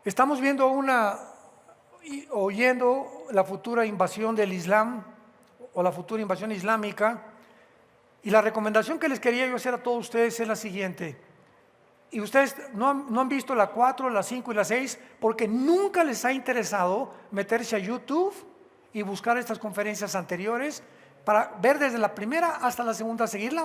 Estamos viendo oyendo la futura invasión del Islam o la futura invasión islámica, y la recomendación que les quería yo hacer a todos ustedes es la siguiente. Y ustedes no han visto la 4, la 5 y la 6 porque nunca les ha interesado meterse a YouTube y buscar estas conferencias anteriores para ver desde la primera hasta la segunda, seguir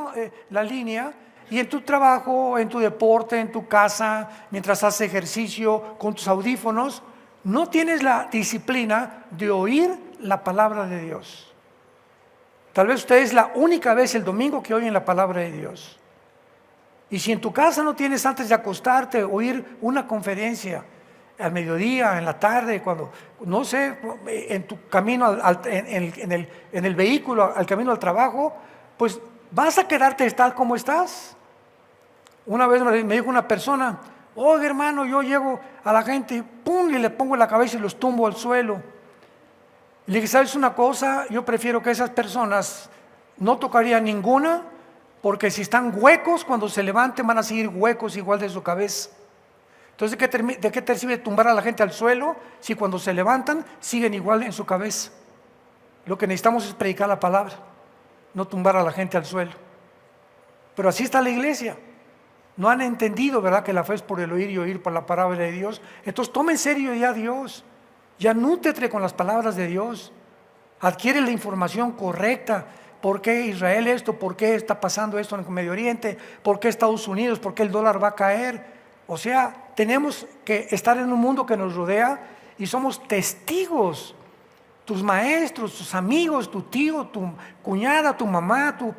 la línea, y en tu trabajo, en tu deporte, en tu casa, mientras haces ejercicio con tus audífonos, no tienes la disciplina de oír la palabra de Dios. Tal vez usted es la única vez el domingo que oyen la palabra de Dios. Y si en tu casa no tienes antes de acostarte oír una conferencia al mediodía, en la tarde, cuando, no sé, en tu camino, en el vehículo, al camino al trabajo, pues vas a quedarte tal como estás. Una vez me dijo una persona: oye, hermano, yo llego a la gente y pum, y le pongo la cabeza y los tumbo al suelo. Le dije: ¿sabes una cosa? Yo prefiero que esas personas no tocarían ninguna, porque si están huecos, cuando se levanten van a seguir huecos igual de su cabeza. Entonces, ¿de qué te sirve tumbar a la gente al suelo si cuando se levantan siguen igual en su cabeza? Lo que necesitamos es predicar la palabra, no tumbar a la gente al suelo. Pero así está la iglesia. No han entendido, ¿verdad?, que la fe es por el oír y oír por la palabra de Dios. Entonces toma en serio ya a Dios, ya nútrete con las palabras de Dios, adquiere la información correcta. ¿Por qué Israel esto? ¿Por qué está pasando esto en el Medio Oriente? ¿Por qué Estados Unidos? ¿Por qué el dólar va a caer? O sea, tenemos que estar en un mundo que nos rodea y somos testigos. Tus maestros, tus amigos, tu tío, tu cuñada, tu mamá, tu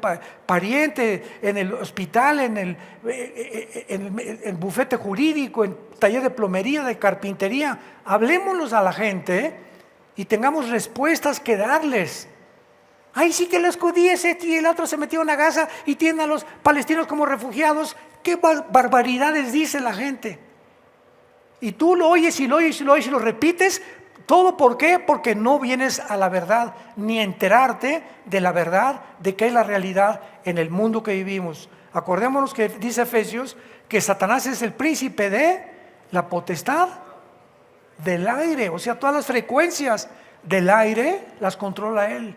pariente, en el hospital, en el bufete jurídico, en taller de plomería, de carpintería. Hablémonos a la gente y tengamos respuestas que darles. Ay, sí, que los judíos y el otro se metió en una Gaza y tienen a los palestinos como refugiados. ¿Qué barbaridades dice la gente? Y tú lo oyes y lo oyes y lo oyes y lo repites. ¿Todo por qué? Porque no vienes a la verdad, ni a enterarte de la verdad, de qué es la realidad en el mundo que vivimos. Acordémonos que dice Efesios que Satanás es el príncipe de la potestad del aire. O sea, todas las frecuencias del aire las controla él.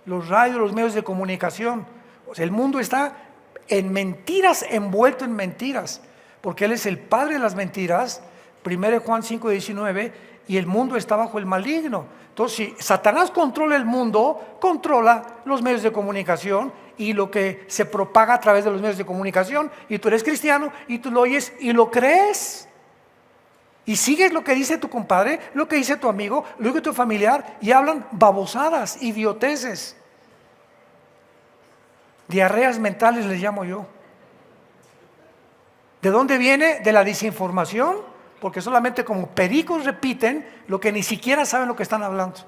Los radios, los medios de comunicación. O sea, el mundo está en mentiras, envuelto en mentiras, porque él es el padre de las mentiras. 1 Juan 5:19, y el mundo está bajo el maligno. Entonces, si Satanás controla el mundo, controla los medios de comunicación y lo que se propaga a través de los medios de comunicación, y tú eres cristiano y tú lo oyes y lo crees. Y sigues lo que dice tu compadre, lo que dice tu amigo, lo que dice tu familiar, y hablan babosadas, idioteces. Diarreas mentales les llamo yo. ¿De dónde viene? De la desinformación, porque solamente como pericos repiten lo que ni siquiera saben lo que están hablando.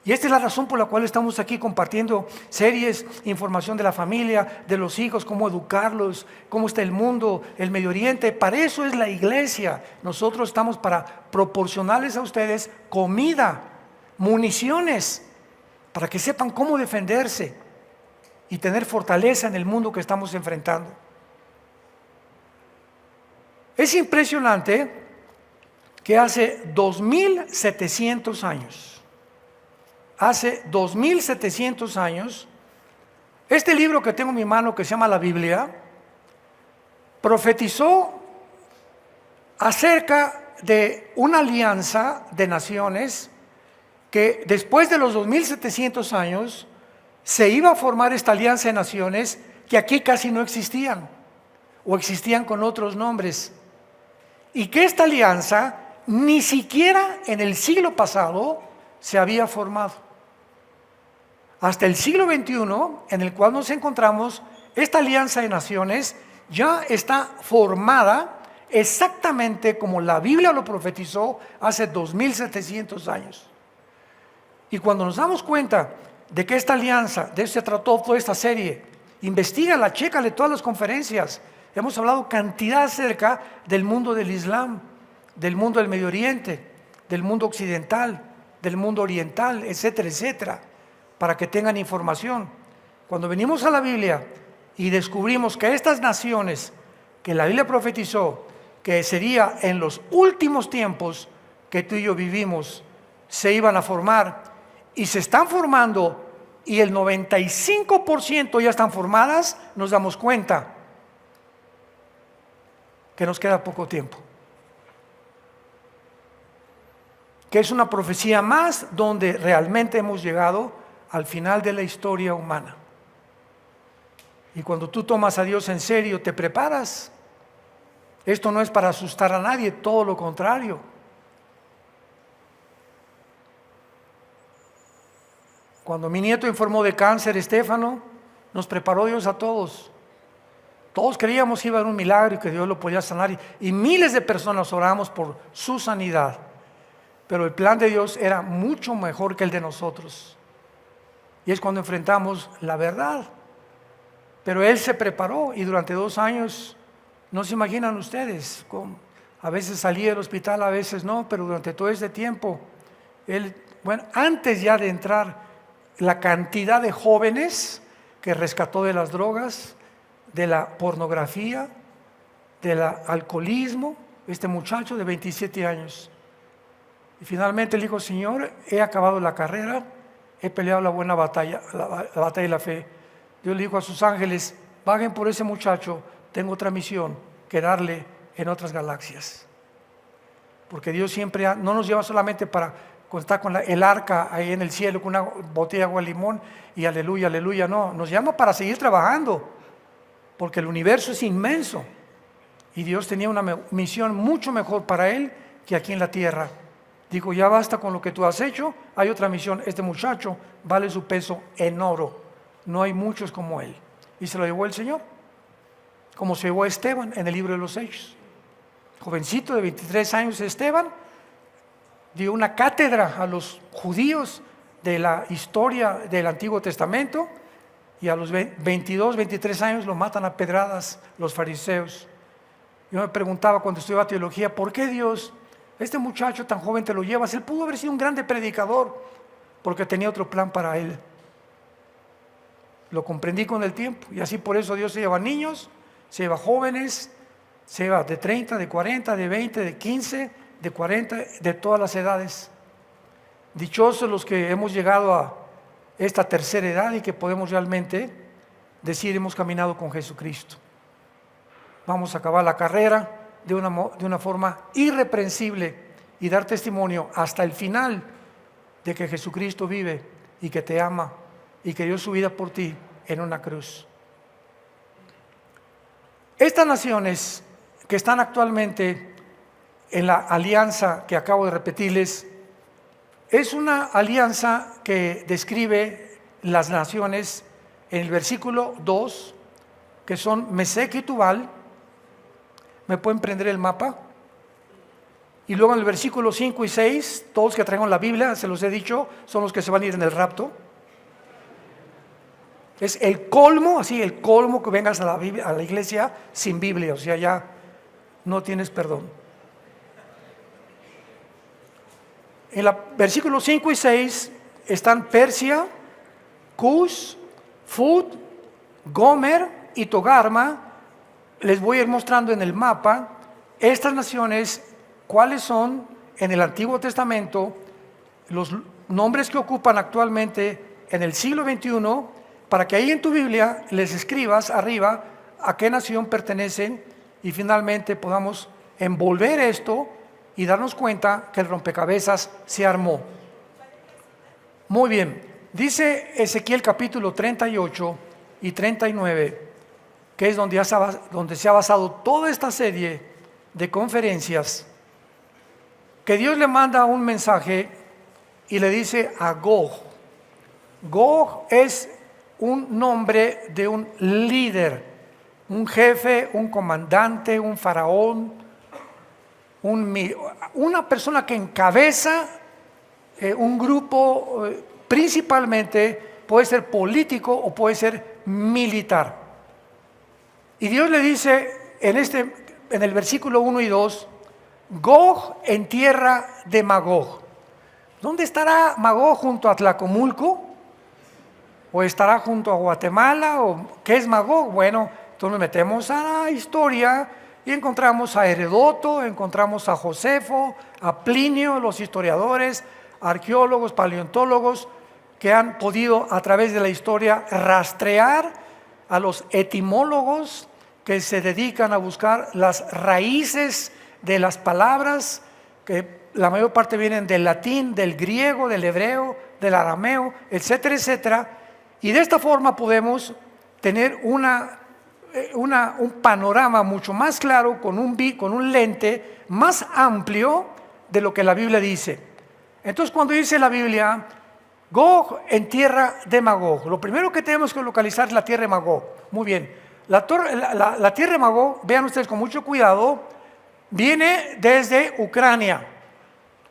Y esta es la razón por la cual estamos aquí compartiendo series, información de la familia, de los hijos, cómo educarlos, cómo está el mundo, el Medio Oriente. Para eso es la iglesia. Nosotros estamos para proporcionarles a ustedes comida, municiones, para que sepan cómo defenderse y tener fortaleza en el mundo que estamos enfrentando. Es impresionante que hace 2700 años, este libro que tengo en mi mano, que se llama la Biblia, profetizó acerca de una alianza de naciones que después de los 2700 años se iba a formar esta alianza de naciones que aquí casi no existían o existían con otros nombres, y que esta alianza ni siquiera en el siglo pasado se había formado. Hasta el siglo XXI, en el cual nos encontramos, esta alianza de naciones ya está formada exactamente como la Biblia lo profetizó hace 2700 años. Y cuando nos damos cuenta de que esta alianza, de eso se trató toda esta serie, investígala, chécale todas las conferencias. Hemos hablado cantidad acerca del mundo del Islam, del mundo del Medio Oriente, del mundo occidental, del mundo oriental, etcétera, etcétera, para que tengan información. Cuando venimos a la Biblia y descubrimos que estas naciones que la Biblia profetizó que sería en los últimos tiempos que tú y yo vivimos, se iban a formar y se están formando, y el 95% ya están formadas, nos damos cuenta que nos queda poco tiempo. Que es una profecía más donde realmente hemos llegado al final de la historia humana. Y cuando tú tomas a Dios en serio, te preparas. Esto no es para asustar a nadie, todo lo contrario. Cuando mi nieto informó de cáncer, Estefano, nos preparó Dios a todos. Todos creíamos que iba a haber un milagro y que Dios lo podía sanar. Y miles de personas oramos por su sanidad. Pero el plan de Dios era mucho mejor que el de nosotros. Y es cuando enfrentamos la verdad. Pero Él se preparó y durante 2 años, no se imaginan ustedes, a veces salía del hospital, a veces no, pero durante todo ese tiempo, Él, antes ya de entrar, la cantidad de jóvenes que rescató de las drogas, de la pornografía, del alcoholismo, este muchacho de 27 años. Y finalmente él dijo: Señor, he acabado la carrera, he peleado la buena batalla, la batalla de la fe. Dios le dijo a sus ángeles: vayan por ese muchacho, tengo otra misión que darle en otras galaxias. Porque Dios siempre no nos lleva solamente para contar con el arca ahí en el cielo, con una botella de agua de limón y aleluya, aleluya, no, nos llama para seguir trabajando, porque el universo es inmenso y Dios tenía una misión mucho mejor para él que aquí en la tierra. Dijo: ya basta con lo que tú has hecho, hay otra misión, este muchacho vale su peso en oro, no hay muchos como él. Y se lo llevó el Señor, como se llevó a Esteban en el libro de los Hechos. Jovencito de 23 años, Esteban dio una cátedra a los judíos de la historia del Antiguo Testamento, y a los 22, 23 años lo matan a pedradas los fariseos. Yo me preguntaba cuando estudiaba teología: ¿por qué Dios, este muchacho tan joven, te lo llevas? Él pudo haber sido un grande predicador, porque tenía otro plan para él. Lo comprendí con el tiempo, y así por eso Dios se lleva niños, se lleva jóvenes, se lleva de 30, de 40, de 20, de 15, de 40, de todas las edades. Dichosos los que hemos llegado a esta tercera edad y que podemos realmente decir: hemos caminado con Jesucristo. Vamos a acabar la carrera de una forma irreprensible y dar testimonio hasta el final de que Jesucristo vive y que te ama y que dio su vida por ti en una cruz. Estas naciones que están actualmente en la alianza que acabo de repetirles, es una alianza que describe las naciones en el versículo 2, que son Mesec y Tubal. ¿Me pueden prender el mapa? Y luego en el versículo 5 y 6, todos que traigan la Biblia, se los he dicho, son los que se van a ir en el rapto. Es el colmo, así el colmo, que vengas a la iglesia sin Biblia, o sea, ya no tienes perdón. En los versículos 5 y 6 están Persia, Cus, Fud, Gomer y Togarma. Les voy a ir mostrando en el mapa estas naciones, cuáles son en el Antiguo Testamento, los nombres que ocupan actualmente en el siglo XXI, para que ahí en tu Biblia les escribas arriba a qué nación pertenecen y finalmente podamos envolver esto y darnos cuenta que el rompecabezas se armó. Muy bien, dice Ezequiel capítulo 38 y 39, que es donde se ha basado toda esta serie de conferencias, que Dios le manda un mensaje y le dice a Gog. Gog es un nombre de un líder, un jefe, un comandante, un faraón, una persona que encabeza un grupo, principalmente puede ser político o puede ser militar. Y Dios le dice en el versículo 1 y 2, Gog en tierra de Magog. ¿Dónde estará Magog? ¿Junto a Tlacomulco? ¿O estará junto a Guatemala? ¿O qué es Magog? Bueno, entonces nos metemos a la historia y encontramos a Heródoto, encontramos a Josefo, a Plinio, los historiadores, arqueólogos, paleontólogos, que han podido a través de la historia rastrear a los etimólogos que se dedican a buscar las raíces de las palabras, que la mayor parte vienen del latín, del griego, del hebreo, del arameo, etcétera, etcétera. Y de esta forma podemos tener un panorama mucho más claro, con un lente más amplio de lo que la Biblia dice. Entonces, cuando dice la Biblia, Gog en tierra de Magog, lo primero que tenemos que localizar es la tierra de Magog. Muy bien, la tierra de Magog, vean ustedes con mucho cuidado, viene desde Ucrania.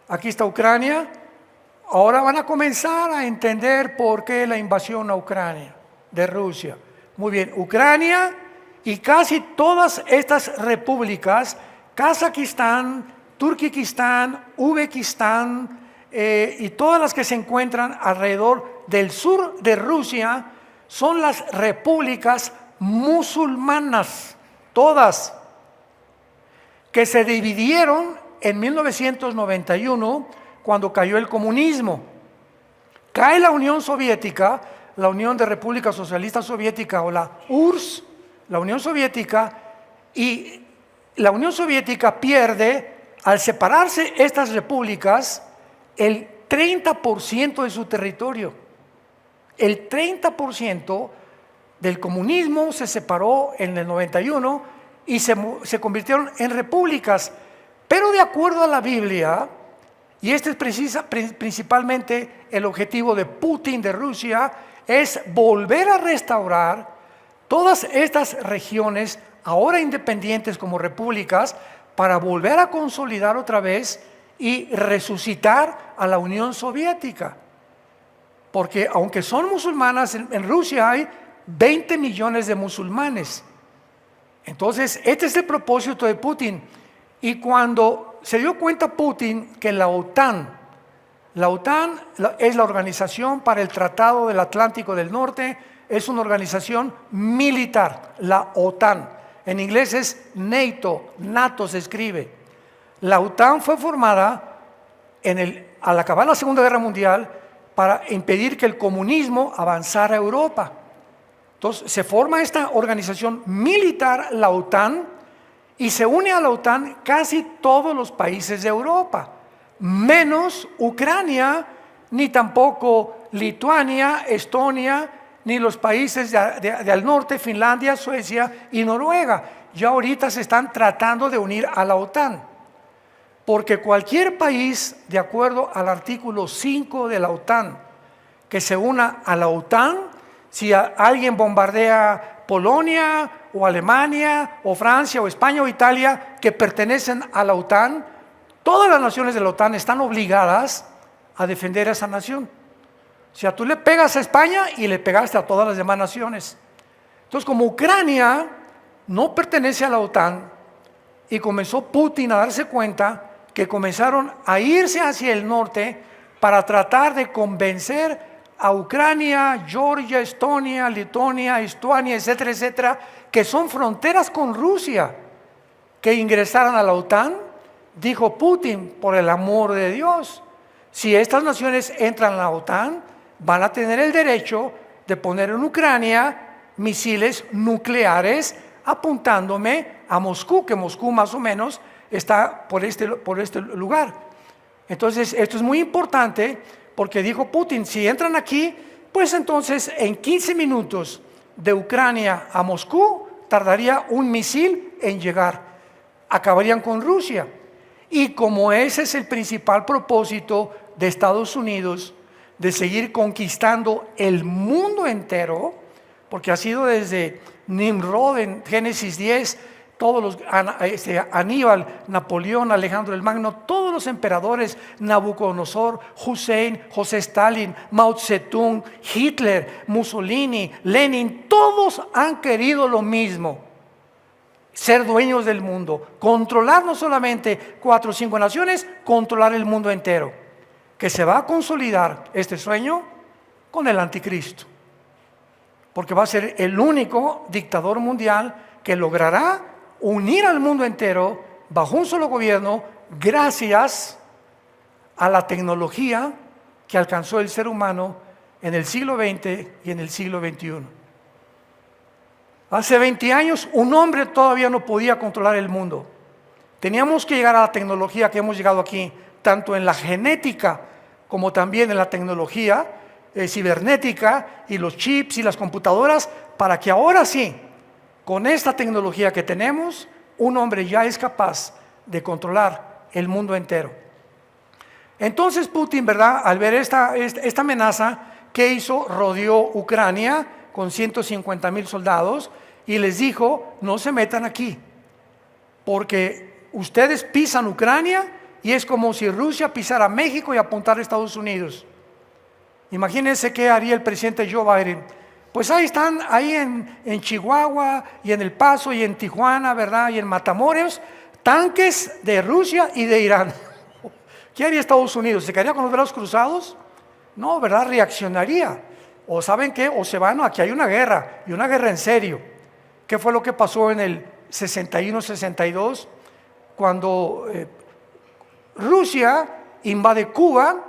Aquí está Ucrania. Ahora van a comenzar a entender por qué la invasión a Ucrania de Rusia. Muy bien, Ucrania y casi todas estas repúblicas, Kazajistán, Turkmenistán, Uzbekistán, y todas las que se encuentran alrededor del sur de Rusia, son las repúblicas musulmanas, todas, que se dividieron en 1991 cuando cayó el comunismo. Cae la Unión Soviética, la Unión de Repúblicas Socialistas Soviética, o la URSS, la Unión Soviética, y la Unión Soviética pierde, al separarse estas repúblicas, el 30% de su territorio. El 30% del comunismo se separó en el 91 y se convirtieron en repúblicas. Pero de acuerdo a la Biblia, y este es principalmente el objetivo de Putin, de Rusia, es volver a restaurar todas estas regiones, ahora independientes como repúblicas, para volver a consolidar otra vez y resucitar a la Unión Soviética. Porque aunque son musulmanas, en Rusia hay 20 millones de musulmanes. Entonces, este es el propósito de Putin. Y cuando se dio cuenta Putin que la OTAN es la Organización para el Tratado del Atlántico del Norte, es una organización militar, la OTAN. En inglés es NATO se escribe. La OTAN fue formada al acabar la Segunda Guerra Mundial para impedir que el comunismo avanzara a Europa. Entonces se forma esta organización militar, la OTAN, y se une a la OTAN casi todos los países de Europa, menos Ucrania, ni tampoco Lituania, Estonia, ni los países del norte, Finlandia, Suecia y Noruega. Ya ahorita se están tratando de unir a la OTAN. Porque cualquier país, de acuerdo al artículo 5 de la OTAN, que se una a la OTAN, si alguien bombardea Polonia o Alemania o Francia o España o Italia que pertenecen a la OTAN, todas las naciones de la OTAN están obligadas a defender a esa nación. O sea, tú le pegas a España y le pegaste a todas las demás naciones. Entonces, como Ucrania no pertenece a la OTAN y comenzó Putin a darse cuenta que comenzaron a irse hacia el norte para tratar de convencer a Ucrania, Georgia, Estonia, Lituania, Estonia, etcétera, etcétera, que son fronteras con Rusia, que ingresaran a la OTAN. Dijo Putin, por el amor de Dios, si estas naciones entran a la OTAN, van a tener el derecho de poner en Ucrania misiles nucleares apuntándome a Moscú, que Moscú más o menos está por este lugar. Entonces, esto es muy importante porque dijo Putin, si entran aquí, pues entonces en 15 minutos de Ucrania a Moscú tardaría un misil en llegar. Acabarían con Rusia. Y como ese es el principal propósito de Estados Unidos, de seguir conquistando el mundo entero, porque ha sido desde Nimrod en Génesis 10, Aníbal, Napoleón, Alejandro el Magno, todos los emperadores, Nabucodonosor, Hussein, José Stalin, Mao Zedong, Hitler, Mussolini, Lenin, todos han querido lo mismo: ser dueños del mundo, controlar no solamente 4 o 5 naciones, controlar el mundo entero, que se va a consolidar este sueño con el anticristo, porque va a ser el único dictador mundial que logrará unir al mundo entero bajo un solo gobierno gracias a la tecnología que alcanzó el ser humano en el siglo XX y en el siglo XXI. Hace 20 años un hombre todavía no podía controlar el mundo. Teníamos que llegar a la tecnología que hemos llegado aquí, tanto en la genética como también en la tecnología cibernética y los chips y las computadoras, para que ahora sí, con esta tecnología que tenemos, un hombre ya es capaz de controlar el mundo entero. Entonces Putin, ¿verdad?, al ver esta amenaza, ¿qué hizo? Rodeó Ucrania con 150,000 soldados y les dijo: no se metan aquí, porque ustedes pisan Ucrania y es como si Rusia pisara México y apuntara a Estados Unidos. Imagínense qué haría el presidente Joe Biden. Pues ahí están, ahí en Chihuahua y en El Paso y en Tijuana, ¿verdad?, y en Matamoros, tanques de Rusia y de Irán. ¿Qué haría Estados Unidos? ¿Se quedaría con los brazos cruzados? No, ¿verdad? Reaccionaría. O ¿saben qué? O se van, aquí hay una guerra, y una guerra en serio. ¿Qué fue lo que pasó en el 61-62? Cuando Rusia invade Cuba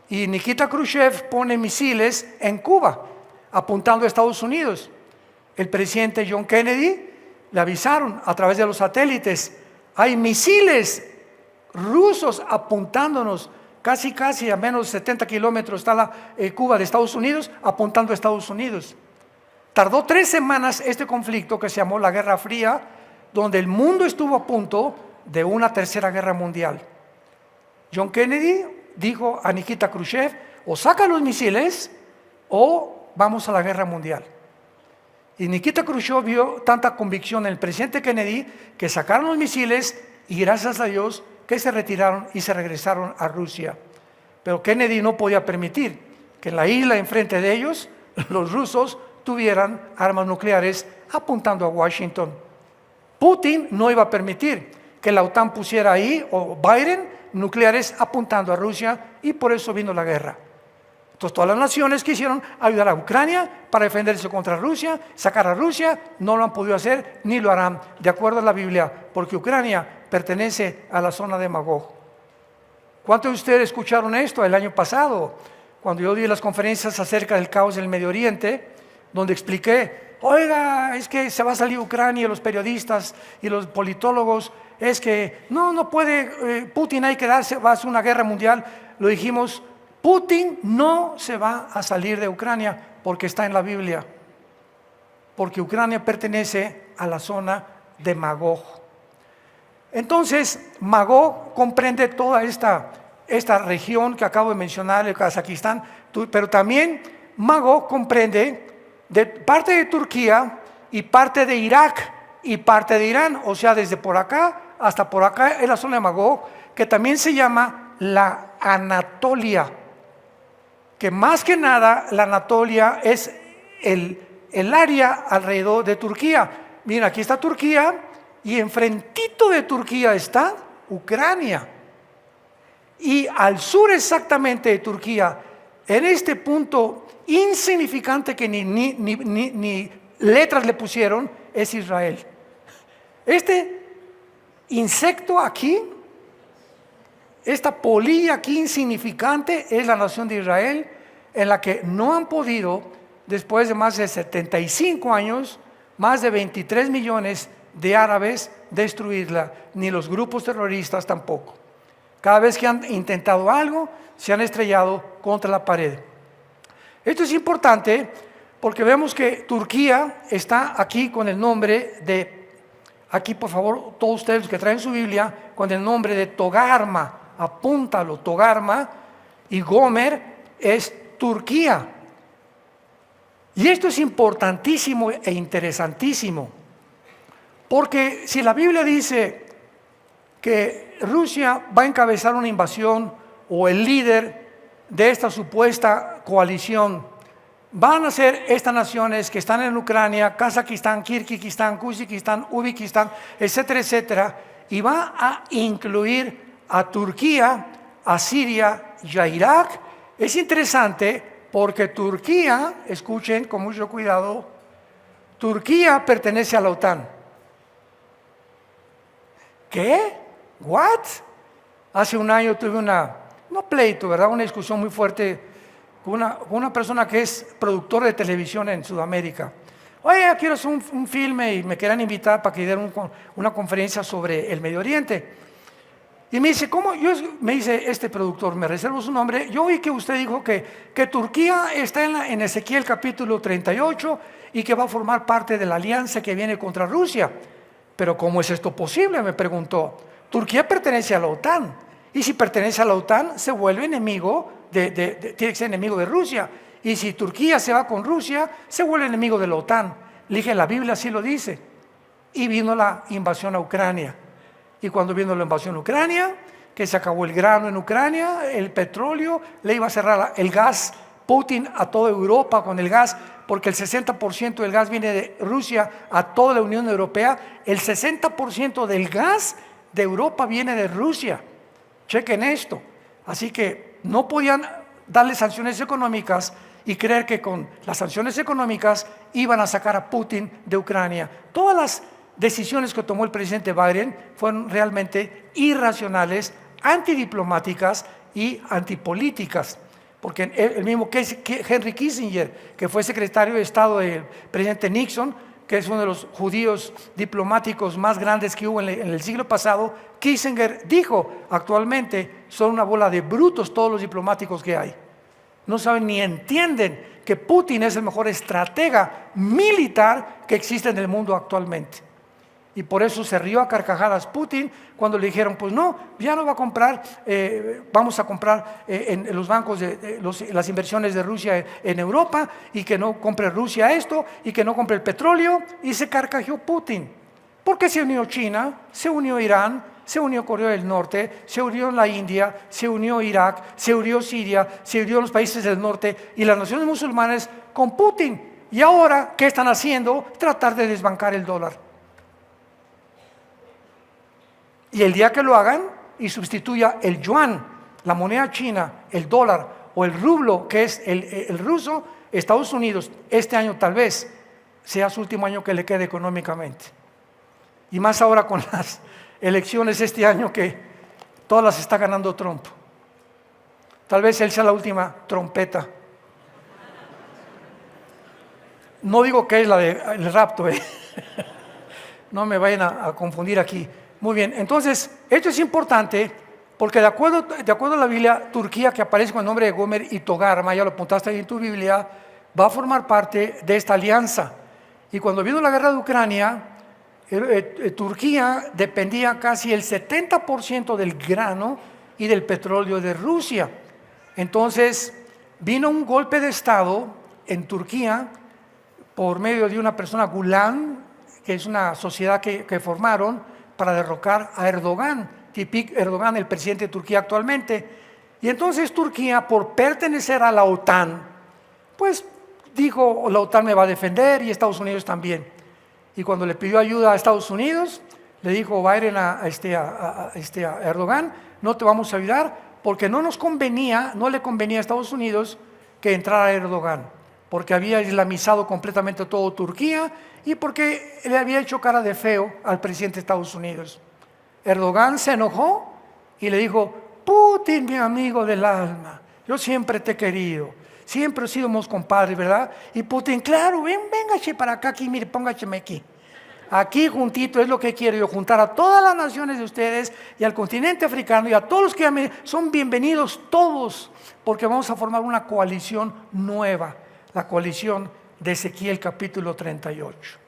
y Nikita Khrushchev pone misiles en Cuba, apuntando a Estados Unidos. El presidente John Kennedy le avisaron a través de los satélites: hay misiles rusos apuntándonos, casi a menos de 70 kilómetros está Cuba de Estados Unidos, apuntando a Estados Unidos. Tardó 3 semanas este conflicto que se llamó la Guerra Fría, donde el mundo estuvo a punto de una tercera guerra mundial. John Kennedy dijo a Nikita Khrushchev: o saca los misiles o vamos a la guerra mundial. Y Nikita Khrushchev vio tanta convicción en el presidente Kennedy que sacaron los misiles y gracias a Dios que se retiraron y se regresaron a Rusia. Pero Kennedy no podía permitir que en la isla enfrente de ellos los rusos tuvieran armas nucleares apuntando a Washington. Putin no iba a permitir que la OTAN pusiera ahí, o Biden, nucleares apuntando a Rusia, y por eso vino la guerra. Entonces todas las naciones quisieron ayudar a Ucrania para defenderse contra Rusia, sacar a Rusia, no lo han podido hacer ni lo harán, de acuerdo a la Biblia, porque Ucrania pertenece a la zona de Magog. ¿Cuántos de ustedes escucharon esto el año pasado, cuando yo di las conferencias acerca del caos del Medio Oriente, donde expliqué: oiga, es que se va a salir Ucrania, los periodistas y los politólogos, es que no puede, Putin hay que darse, va a ser una guerra mundial? Lo dijimos: Putin no se va a salir de Ucrania porque está en la Biblia, porque Ucrania pertenece a la zona de Magog. Entonces, Magog comprende toda esta región que acabo de mencionar, el Kazajistán, pero también Magog comprende de parte de Turquía y parte de Irak y parte de Irán, o sea, desde por acá hasta por acá es la zona de Magog, que también se llama la Anatolia, que más que nada la Anatolia es el área alrededor de Turquía. Miren, aquí está Turquía y enfrentito de Turquía está Ucrania. Y al sur exactamente de Turquía, en este punto insignificante que ni letras le pusieron, es Israel. Este insecto aquí, esta polilla aquí insignificante, es la nación de Israel, en la que no han podido, después de más de 75 años, más de 23 millones de árabes destruirla, ni los grupos terroristas tampoco. Cada vez que han intentado algo, se han estrellado contra la pared. Esto es importante porque vemos que Turquía está aquí con el nombre de, aquí por favor, todos ustedes que traen su Biblia, con el nombre de Togarma, apúntalo, Togarma, y Gomer es Turquía. Y esto es importantísimo e interesantísimo, porque si la Biblia dice que Rusia va a encabezar una invasión, o el líder de esta supuesta coalición, van a ser estas naciones que están en Ucrania, Kazajistán, Kirguistán, Kuzbekistán, Uzbekistán, etcétera, etcétera, y va a incluir a Turquía, a Siria y a Irak. Es interesante porque Turquía, escuchen con mucho cuidado, Turquía pertenece a la OTAN. ¿Qué? ¿What? Hace un año tuve no pleito, ¿verdad? Una discusión muy fuerte con una persona que es productor de televisión en Sudamérica. Oye, quiero hacer un filme y me querían invitar para que diera una conferencia sobre el Medio Oriente. Y me dice, ¿cómo? Me dice este productor, me reservo su nombre, yo oí que usted dijo que Turquía está en Ezequiel capítulo 38 y que va a formar parte de la alianza que viene contra Rusia. Pero ¿cómo es esto posible?, me preguntó. Turquía pertenece a la OTAN, y si pertenece a la OTAN se vuelve enemigo, tiene que ser enemigo de Rusia, y si Turquía se va con Rusia, se vuelve enemigo de la OTAN. Le dije, la Biblia así lo dice. Y vino la invasión a Ucrania. Y cuando vino la invasión a Ucrania, que se acabó el grano en Ucrania, el petróleo, le iba a cerrar el gas Putin a toda Europa con el gas, porque el 60% del gas viene de Rusia a toda la Unión Europea. El 60% del gas de Europa viene de Rusia. Chequen esto. Así que no podían darle sanciones económicas y creer que con las sanciones económicas iban a sacar a Putin de Ucrania. Todas las decisiones que tomó el presidente Biden fueron realmente irracionales, antidiplomáticas y antipolíticas. Porque el mismo Henry Kissinger, que fue secretario de Estado del presidente Nixon, que es uno de los judíos diplomáticos más grandes que hubo en el siglo pasado, Kissinger dijo, actualmente son una bola de brutos todos los diplomáticos que hay. No saben ni entienden que Putin es el mejor estratega militar que existe en el mundo actualmente. Y por eso se rió a carcajadas Putin cuando le dijeron, pues no, ya no va a comprar, vamos a comprar en los bancos las inversiones de Rusia en Europa, y que no compre Rusia esto, y que no compre el petróleo, y se carcajeó Putin. Porque se unió China, se unió Irán, se unió Corea del Norte, se unió la India, se unió Irak, se unió Siria, se unió los países del norte y las naciones musulmanes con Putin. Y ahora, ¿qué están haciendo? Tratar de desbancar el dólar. Y el día que lo hagan y sustituya el yuan, la moneda china, el dólar o el rublo, que es el ruso, Estados Unidos, este año tal vez sea su último año que le quede económicamente. Y más ahora con las elecciones este año, que todas las está ganando Trump. Tal vez él sea la última trompeta. No digo que es la del rapto, no me vayan a confundir aquí. Muy bien, entonces, esto es importante porque de acuerdo a la Biblia, Turquía, que aparece con el nombre de Gomer y Togarma, ya lo apuntaste ahí en tu Biblia, va a formar parte de esta alianza. Y cuando vino la guerra de Ucrania, Turquía dependía casi el 70% del grano y del petróleo de Rusia. Entonces, vino un golpe de Estado en Turquía por medio de una persona, Gulen, que es una sociedad que formaron para derrocar a Erdogan, Erdogan, el presidente de Turquía actualmente. Y entonces Turquía, por pertenecer a la OTAN, pues dijo, la OTAN me va a defender y Estados Unidos también. Y cuando le pidió ayuda a Estados Unidos, le dijo Biden a Erdogan, no te vamos a ayudar porque no le convenía a Estados Unidos que entrara Erdogan, porque había islamizado completamente todo Turquía y porque le había hecho cara de feo al presidente de Estados Unidos. Erdogan se enojó y le dijo, Putin, mi amigo del alma, yo siempre te he querido, siempre hemos sido compadres, ¿verdad? Y Putin, claro, véngase para acá, aquí, mire, póngase aquí. Aquí juntito es lo que quiero yo, juntar a todas las naciones de ustedes y al continente africano y a todos los que son bienvenidos todos, porque vamos a formar una coalición nueva, la coalición de Ezequiel capítulo 38.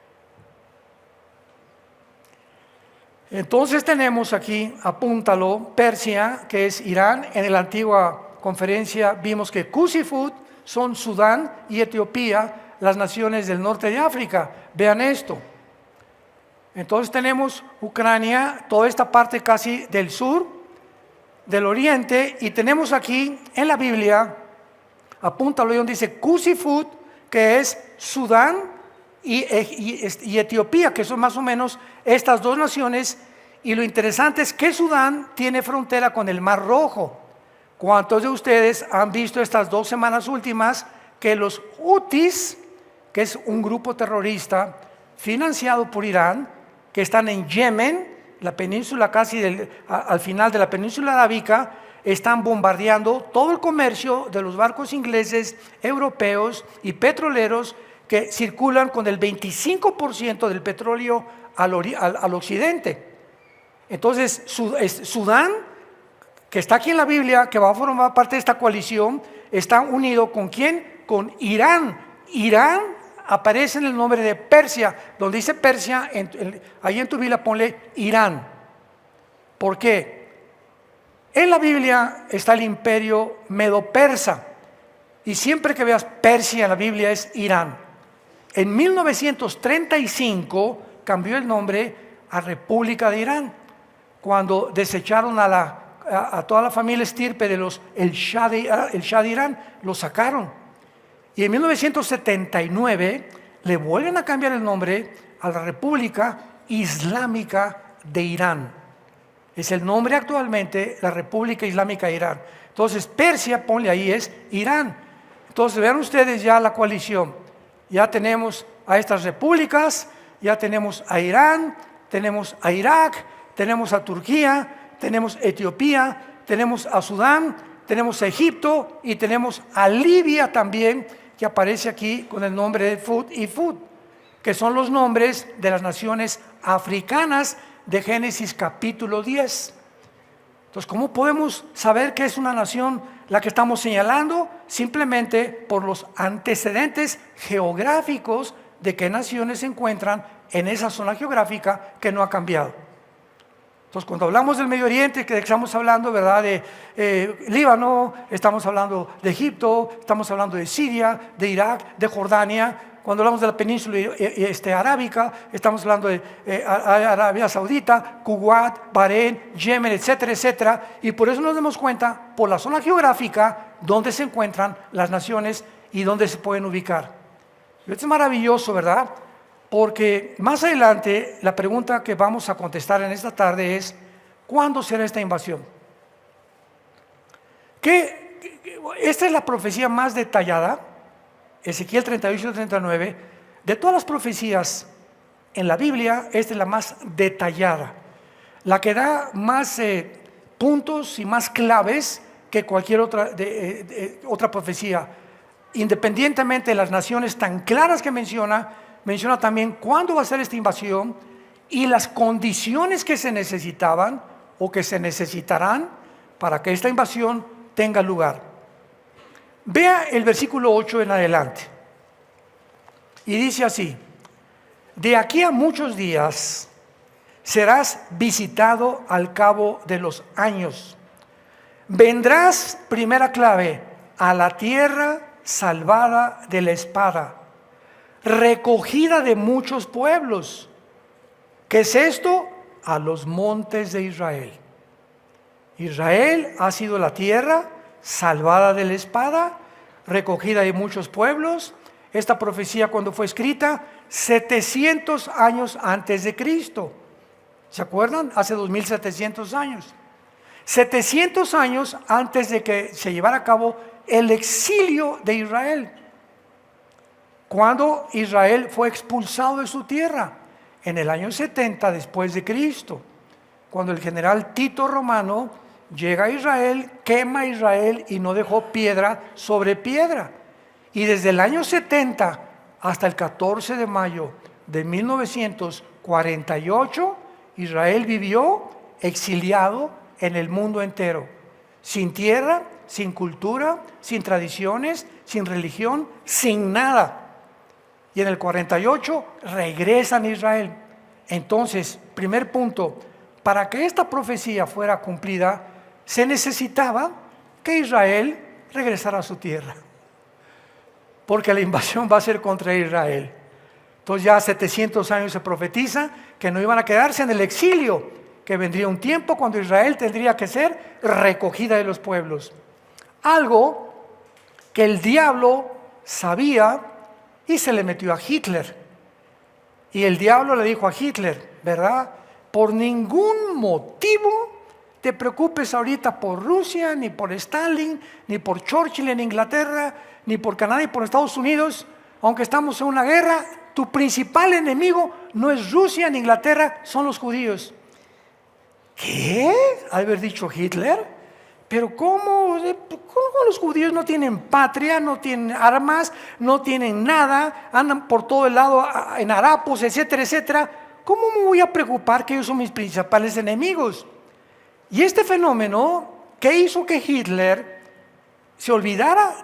Entonces tenemos aquí, apúntalo, Persia, que es Irán. En la antigua conferencia vimos que Cusifut son Sudán y Etiopía, las naciones del norte de África. Vean esto. Entonces tenemos Ucrania, toda esta parte casi del sur, del oriente, y tenemos aquí en la Biblia, apúntalo, donde dice Cusifut, que es Sudán y Etiopía, que son más o menos estas dos naciones. Y lo interesante es que Sudán tiene frontera con el Mar Rojo. ¿Cuántos de ustedes han visto estas 2 semanas últimas que los Houthis, que es un grupo terrorista financiado por Irán, que están en Yemen, la península casi al final de la península arábica, están bombardeando todo el comercio de los barcos ingleses, europeos y petroleros que circulan con el 25% del petróleo al occidente. Entonces, Sudán, que está aquí en la Biblia, que va a formar parte de esta coalición, está unido ¿con quién? Con Irán. Irán aparece en el nombre de Persia. Donde dice Persia, ahí en tu Biblia ponle Irán. ¿Por qué? En la Biblia está el imperio medo-persa, y siempre que veas Persia en la Biblia es Irán. En 1935 cambió el nombre a República de Irán, cuando desecharon a toda la familia estirpe de el Shah de Irán, lo sacaron. Y en 1979 le vuelven a cambiar el nombre a la República Islámica de Irán. Es el nombre actualmente, la República Islámica de Irán. Entonces, Persia, ponle ahí, es Irán. Entonces, vean ustedes ya la coalición. Ya tenemos a estas repúblicas, ya tenemos a Irán, tenemos a Irak, tenemos a Turquía, tenemos a Etiopía, tenemos a Sudán, tenemos a Egipto y tenemos a Libia también, que aparece aquí con el nombre de Fud y Fud, que son los nombres de las naciones africanas de Génesis capítulo 10. Entonces, ¿cómo podemos saber que es una nación la que estamos señalando? Simplemente por los antecedentes geográficos de qué naciones se encuentran en esa zona geográfica que no ha cambiado. Entonces, cuando hablamos del Medio Oriente, que estamos hablando, ¿verdad?, de Líbano, estamos hablando de Egipto, estamos hablando de Siria, de Irak, de Jordania. Cuando hablamos de la península arábica, estamos hablando de Arabia Saudita, Kuwait, Bahrein, Yemen, etcétera, etcétera. Y por eso nos damos cuenta, por la zona geográfica, dónde se encuentran las naciones y dónde se pueden ubicar. Esto es maravilloso, ¿verdad? Porque más adelante, la pregunta que vamos a contestar en esta tarde es, ¿cuándo será esta invasión? Esta es la profecía más detallada, Ezequiel 38 y 39, de todas las profecías en la Biblia, esta es la más detallada, la que da más puntos y más claves que cualquier otra profecía. Independientemente de las naciones tan claras que menciona también cuándo va a ser esta invasión y las condiciones que se necesitaban o que se necesitarán para que esta invasión tenga lugar. Vea el versículo 8 en adelante. Y dice así: de aquí a muchos días serás visitado al cabo de los años. Vendrás, primera clave, a la tierra salvada de la espada, recogida de muchos pueblos. ¿Qué es esto? A los montes de Israel. Israel ha sido la tierra salvada de la espada, recogida de muchos pueblos. Esta profecía, cuando fue escrita, 700 años antes de Cristo. ¿Se acuerdan? Hace 2700 años. 700 años antes de que se llevara a cabo el exilio de Israel. Cuando Israel fue expulsado de su tierra, en el año 70 después de Cristo, cuando el general Tito Romano llega a Israel, quema a Israel y no dejó piedra sobre piedra. Y desde el año 70 hasta el 14 de mayo de 1948, Israel vivió exiliado en el mundo entero, sin tierra, sin cultura, sin tradiciones, sin religión, sin nada. Y en el 48 regresan a Israel. Entonces, primer punto, para que esta profecía fuera cumplida, se necesitaba que Israel regresara a su tierra, porque la invasión va a ser contra Israel. Entonces ya 700 años se profetiza que no iban a quedarse en el exilio, que vendría un tiempo cuando Israel tendría que ser recogida de los pueblos. Algo que el diablo sabía y se le metió a Hitler. Y el diablo le dijo a Hitler, ¿verdad? Por ningún motivo te preocupes ahorita por Rusia, ni por Stalin, ni por Churchill en Inglaterra, ni por Canadá, ni por Estados Unidos. Aunque estamos en una guerra, tu principal enemigo no es Rusia ni Inglaterra, son los judíos. ¿Qué? ¿Ha de haber dicho Hitler? Pero ¿cómo los judíos no tienen patria, no tienen armas, no tienen nada, andan por todo el lado en harapos, etcétera, etcétera? ¿Cómo me voy a preocupar que ellos son mis principales enemigos? Y este fenómeno que hizo que Hitler se olvidara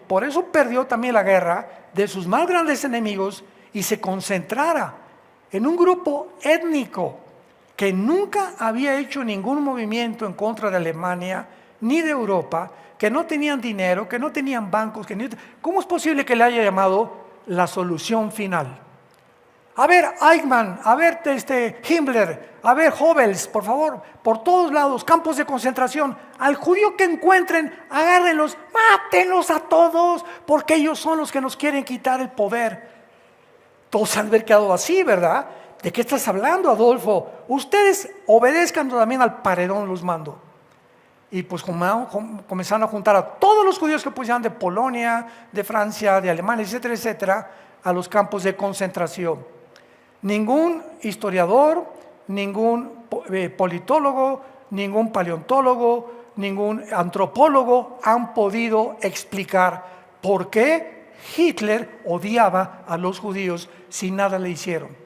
por eso perdió también la guerra, de sus más grandes enemigos, y se concentrara en un grupo étnico que nunca había hecho ningún movimiento en contra de Alemania ni de Europa, que no tenían dinero, que no tenían bancos. ¿Cómo es posible que le haya llamado la solución final? A ver, Eichmann, a ver, Himmler, a ver, Goebbels, por favor, por todos lados, campos de concentración. Al judío que encuentren, agárrenlos, mátenlos a todos, porque ellos son los que nos quieren quitar el poder. Todos han de haber quedado así, ¿verdad? ¿De qué estás hablando, Adolfo? Ustedes obedezcan también al paredón, los mando. Y pues comenzaron a juntar a todos los judíos que pusieran de Polonia, de Francia, de Alemania, etcétera, etcétera, a los campos de concentración. Ningún historiador, ningún politólogo, ningún paleontólogo, ningún antropólogo han podido explicar por qué Hitler odiaba a los judíos si nada le hicieron.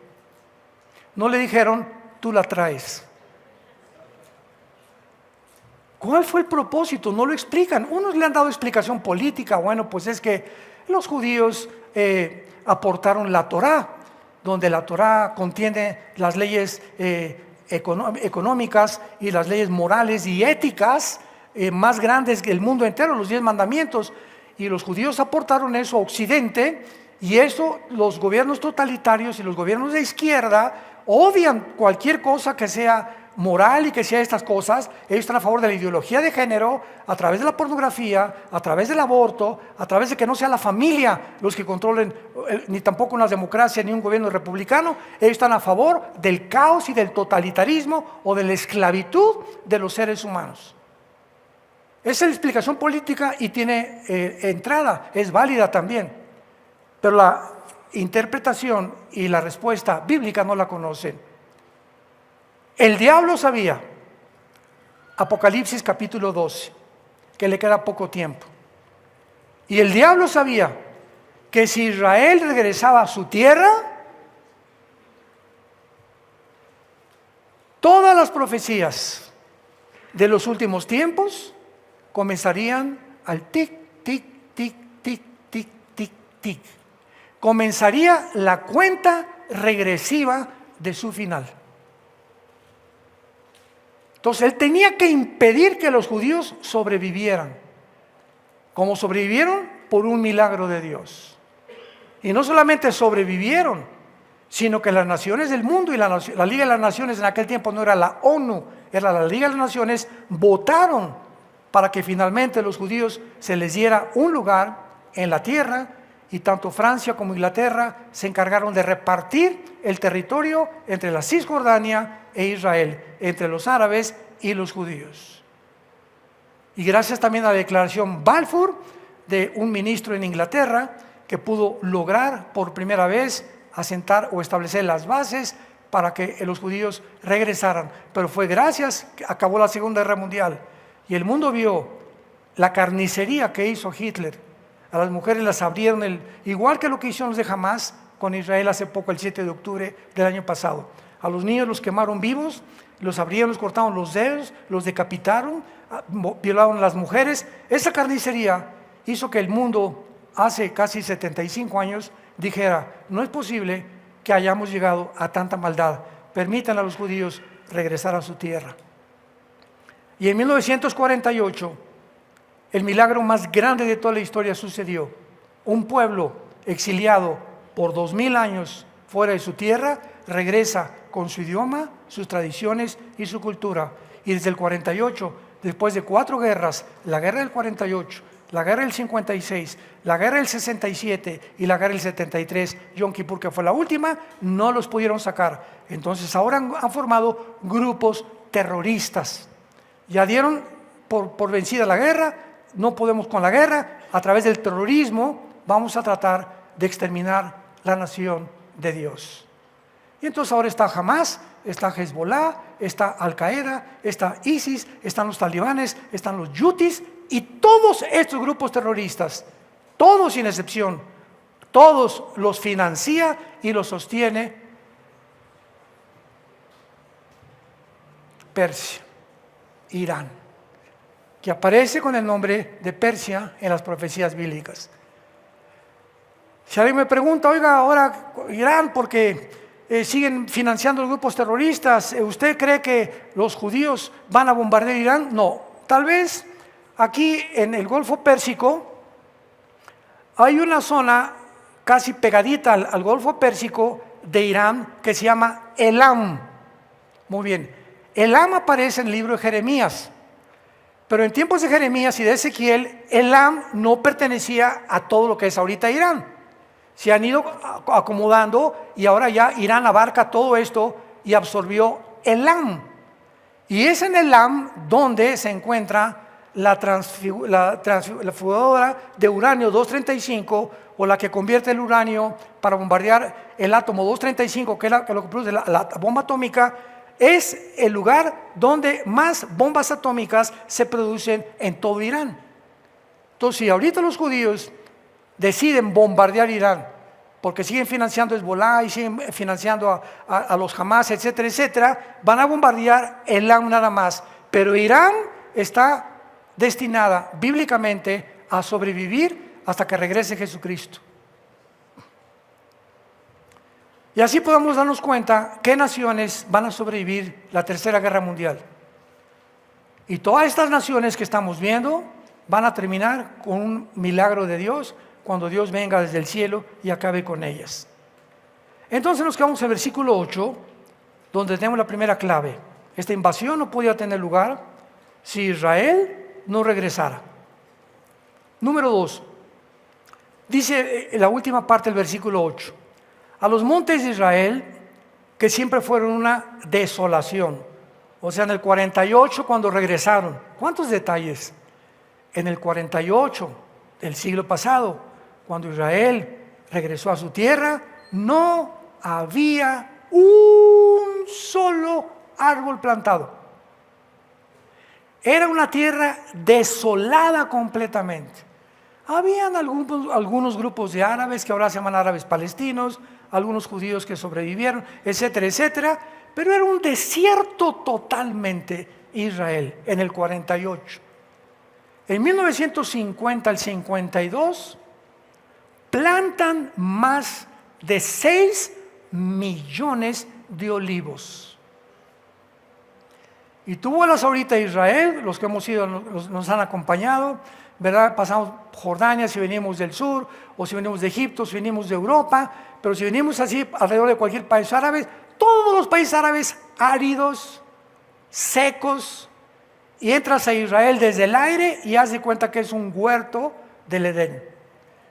No le dijeron, tú la traes. ¿Cuál fue el propósito? No lo explican. Unos le han dado explicación política. Bueno, pues es que los judíos aportaron la Torá, donde la Torá contiene las leyes económicas y las leyes morales y éticas más grandes que el mundo entero, los 10 mandamientos. Y los judíos aportaron eso a Occidente, y eso los gobiernos totalitarios y los gobiernos de izquierda odian cualquier cosa que sea moral y que sea estas cosas. Ellos están a favor de la ideología de género, a través de la pornografía, a través del aborto, a través de que no sea la familia los que controlen, ni tampoco una democracia ni un gobierno republicano. Ellos están a favor del caos y del totalitarismo o de la esclavitud de los seres humanos. Esa es la explicación política y tiene entrada, es válida también, pero la interpretación y la respuesta bíblica no la conocen. El diablo sabía, Apocalipsis capítulo 12, que le queda poco tiempo. Y el diablo sabía que si Israel regresaba a su tierra, todas las profecías de los últimos tiempos comenzarían al tic, tic, tic, tic, tic, tic, tic. Comenzaría la cuenta regresiva de su final. Entonces él tenía que impedir que los judíos sobrevivieran. ¿Cómo sobrevivieron? Por un milagro de Dios. Y no solamente sobrevivieron, sino que las naciones del mundo y la Liga de las Naciones, en aquel tiempo no era la ONU, era la Liga de las Naciones, votaron para que finalmente los judíos se les diera un lugar en la tierra, y tanto Francia como Inglaterra se encargaron de repartir el territorio entre la Cisjordania e Israel, entre los árabes y los judíos. Y gracias también a la declaración Balfour de un ministro en Inglaterra que pudo lograr por primera vez asentar o establecer las bases para que los judíos regresaran. Pero fue gracias que acabó la Segunda Guerra Mundial y el mundo vio la carnicería que hizo Hitler. A las mujeres las abrieron, igual que lo que hicieron los de Hamás con Israel hace poco, el 7 de octubre del año pasado. A los niños los quemaron vivos, los abrieron, los cortaron los dedos, los decapitaron, violaron a las mujeres. Esa carnicería hizo que el mundo, hace casi 75 años, dijera, no es posible que hayamos llegado a tanta maldad. Permitan a los judíos regresar a su tierra. Y en 1948, el milagro más grande de toda la historia sucedió. Un pueblo exiliado por 2000 años fuera de su tierra regresa con su idioma, sus tradiciones y su cultura. Y desde el 48, después de 4 guerras, la guerra del 48, la guerra del 56, la guerra del 67 y la guerra del 73, Yom Kippur, que fue la última, no los pudieron sacar. Entonces ahora han formado grupos terroristas. Ya dieron por vencida la guerra. No podemos con la guerra, a través del terrorismo vamos a tratar de exterminar la nación de Dios. Y entonces ahora está Hamas, está Hezbollah, está Al-Qaeda, está ISIS, están los talibanes, están los yutis y todos estos grupos terroristas, todos sin excepción, todos los financia y los sostiene Persia, Irán, que aparece con el nombre de Persia en las profecías bíblicas. Si alguien me pregunta, oiga, ahora Irán, porque siguen financiando los grupos terroristas, ¿usted cree que los judíos van a bombardear Irán? No, tal vez aquí en el Golfo Pérsico hay una zona casi pegadita al Golfo Pérsico de Irán que se llama Elam. Muy bien, Elam aparece en el libro de Jeremías, pero en tiempos de Jeremías y de Ezequiel, Elam no pertenecía a todo lo que es ahorita Irán. Se han ido acomodando y ahora ya Irán abarca todo esto y absorbió Elam. Y es en Elam donde se encuentra la transfugadora de uranio 235, o la que convierte el uranio para bombardear el átomo 235, que es lo que produce la bomba atómica. Es el lugar donde más bombas atómicas se producen en todo Irán. Entonces, si ahorita los judíos deciden bombardear Irán, porque siguen financiando Hezbollah y siguen financiando a los Hamas, etcétera, etcétera, van a bombardear Elam nada más. Pero Irán está destinada bíblicamente a sobrevivir hasta que regrese Jesucristo. Y así podemos darnos cuenta qué naciones van a sobrevivir la Tercera Guerra Mundial. Y todas estas naciones que estamos viendo van a terminar con un milagro de Dios, cuando Dios venga desde el cielo y acabe con ellas. Entonces nos quedamos en el versículo 8, donde tenemos la primera clave. Esta invasión no podía tener lugar si Israel no regresara. Número 2, dice la última parte del versículo 8, a los montes de Israel, que siempre fueron una desolación. O sea, en el 48 cuando regresaron, ¿cuántos detalles? En el 48 del siglo pasado, cuando Israel regresó a su tierra, no había un solo árbol plantado. Era una tierra desolada completamente. Habían algunos grupos de árabes que ahora se llaman árabes palestinos, algunos judíos que sobrevivieron, etcétera, etcétera, pero era un desierto totalmente Israel en el 48. En 1950 al 52 plantan más de 6 millones de olivos. Y tú vuelas ahorita a Israel, los que hemos ido nos han acompañado, ¿verdad? Pasamos Jordania si venimos del sur, o si venimos de Egipto, si venimos de Europa, pero si venimos así alrededor de cualquier país árabe, todos los países árabes áridos, secos, y entras a Israel desde el aire y haz de cuenta que es un huerto del Edén.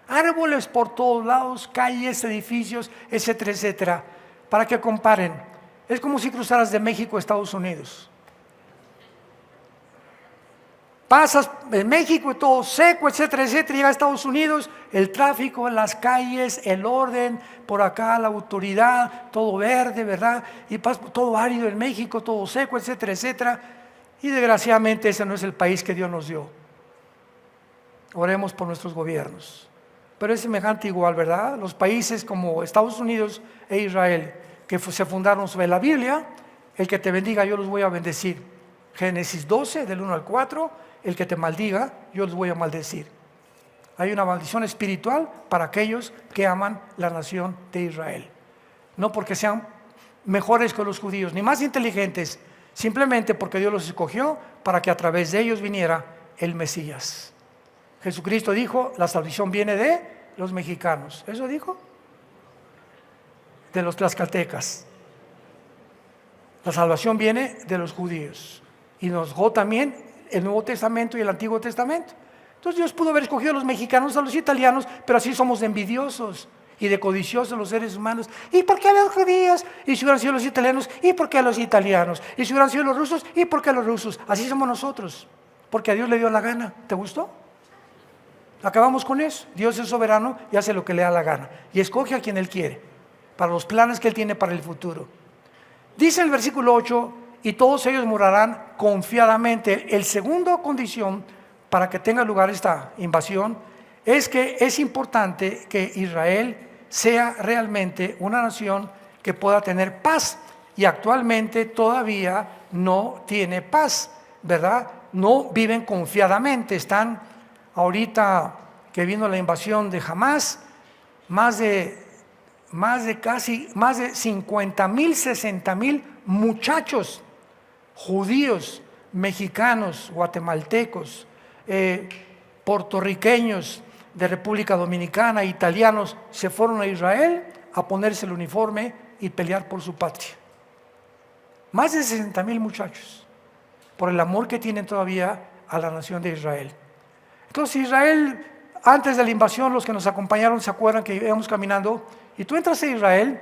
Árboles por todos lados, calles, edificios, etcétera, etcétera. Para que comparen, es como si cruzaras de México a Estados Unidos. Pasas en México y todo seco, etcétera, etcétera, llega a Estados Unidos, el tráfico, las calles, el orden, por acá la autoridad, todo verde, ¿verdad? Y pasas todo árido en México, todo seco, etcétera, etcétera. Y desgraciadamente ese no es el país que Dios nos dio. Oremos por nuestros gobiernos. Pero es semejante igual, ¿verdad? Los países como Estados Unidos e Israel, que se fundaron sobre la Biblia, el que te bendiga yo los voy a bendecir. Génesis 12, del 1 al 4, el que te maldiga yo los voy a maldecir. Hay una maldición espiritual para aquellos que aman la nación de Israel. No porque sean mejores que los judíos, ni más inteligentes, simplemente porque Dios los escogió para que a través de ellos viniera el Mesías. Jesucristo dijo, la salvación viene de los mexicanos. ¿Eso dijo? De los tlaxcaltecas. La salvación viene de los judíos. Y nos dejó también el Nuevo Testamento y el Antiguo Testamento. Entonces Dios pudo haber escogido a los mexicanos, a los italianos, pero así somos de envidiosos y de codiciosos los seres humanos. ¿Y por qué los judíos? ¿Y si hubieran sido los italianos? ¿Y por qué los italianos? ¿Y si hubieran sido los rusos? ¿Y por qué los rusos? Así somos nosotros, porque a Dios le dio la gana. ¿Te gustó? Acabamos con eso. Dios es soberano y hace lo que le da la gana y escoge a quien Él quiere. para los planes que Él tiene para el futuro. Dice el versículo 8, y todos ellos morarán confiadamente. El segundo condición para que tenga lugar esta invasión es que es importante que Israel sea realmente una nación que pueda tener paz, y actualmente todavía no tiene paz, ¿verdad? No viven confiadamente. Están ahorita que vino la invasión de Hamás, más de 50,000, 60,000 muchachos judíos, mexicanos, guatemaltecos, puertorriqueños de República Dominicana, italianos, se fueron a Israel a ponerse el uniforme y pelear por su patria. Más de 60,000 muchachos, por el amor que tienen todavía a la nación de Israel. Entonces Israel, antes de la invasión, los que nos acompañaron se acuerdan que íbamos caminando, y tú entras a Israel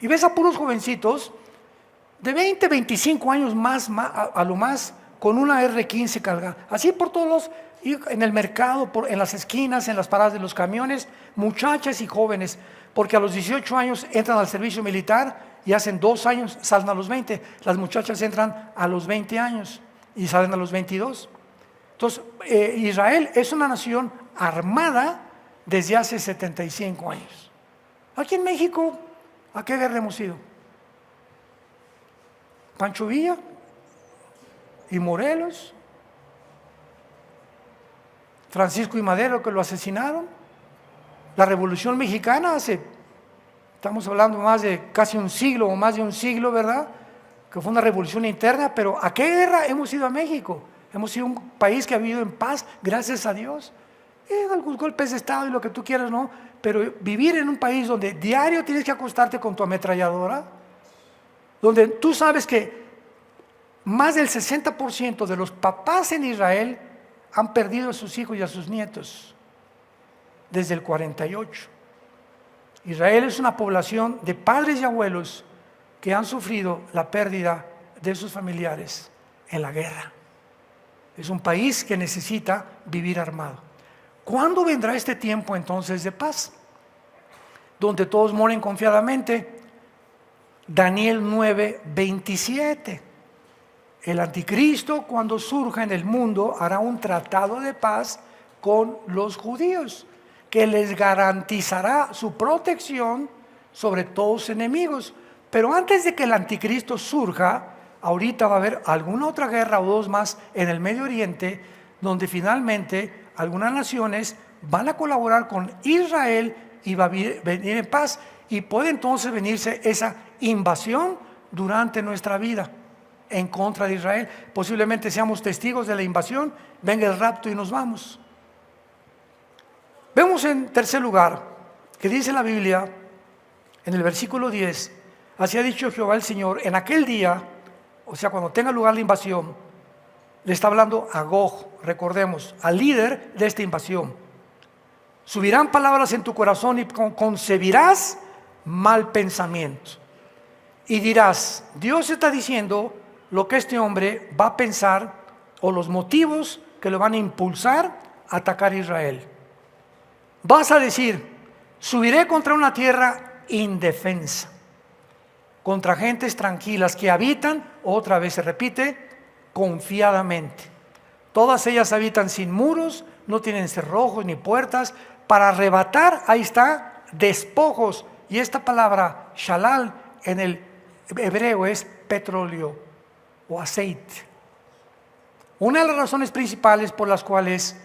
y ves a puros jovencitos de 20, 25 años más a lo más, con una R15 cargada, así por todos los, en el mercado, en las esquinas, en las paradas de los camiones, muchachas y jóvenes, porque a los 18 años entran al servicio militar y hacen 2 años, salen a los 20. Las muchachas entran a los 20 años y salen a los 22. Entonces, Israel es una nación armada desde hace 75 años. Aquí en México, ¿a qué guerra hemos ido? Pancho Villa y Morelos, Francisco y Madero, que lo asesinaron, la Revolución Mexicana estamos hablando más de casi un siglo o más de un siglo, ¿verdad? Que fue una revolución interna. Pero ¿a qué guerra hemos ido a México? Hemos sido un país que ha vivido en paz, gracias a Dios. Algunos golpes de Estado y lo que tú quieras, ¿no? Pero vivir en un país donde diario tienes que acostarte con tu ametralladora, donde tú sabes que más del 60% de los papás en Israel han perdido a sus hijos y a sus nietos desde el 48. Israel es una población de padres y abuelos que han sufrido la pérdida de sus familiares en la guerra. Es un país que necesita vivir armado. ¿Cuándo vendrá este tiempo entonces de paz? Donde todos moren confiadamente. Daniel 9:27. El anticristo, cuando surja en el mundo, hará un tratado de paz con los judíos, que les garantizará su protección sobre todos sus enemigos. Pero antes de que el anticristo surja, ahorita va a haber alguna otra guerra o 2 más en el Medio Oriente, donde finalmente algunas naciones van a colaborar con Israel y va a venir en paz, y puede entonces venirse esa invasión durante nuestra vida en contra de Israel. Posiblemente seamos testigos de la invasión, venga el rapto y nos vamos. Vemos en tercer lugar que dice la Biblia en el versículo 10, así ha dicho Jehová el Señor, en aquel día, o sea, cuando tenga lugar la invasión, le está hablando a Gog, recordemos, al líder de esta invasión. Subirán palabras en tu corazón y concebirás mal pensamiento. Y dirás, Dios está diciendo lo que este hombre va a pensar, o los motivos que lo van a impulsar a atacar a Israel. Vas a decir, subiré contra una tierra indefensa, contra gentes tranquilas que habitan, otra vez se repite, confiadamente. Todas ellas habitan sin muros, no tienen cerrojos ni puertas, para arrebatar, ahí está, despojos. Y esta palabra, shalal, en el hebreo es petróleo o aceite. Una de las razones principales por las cuales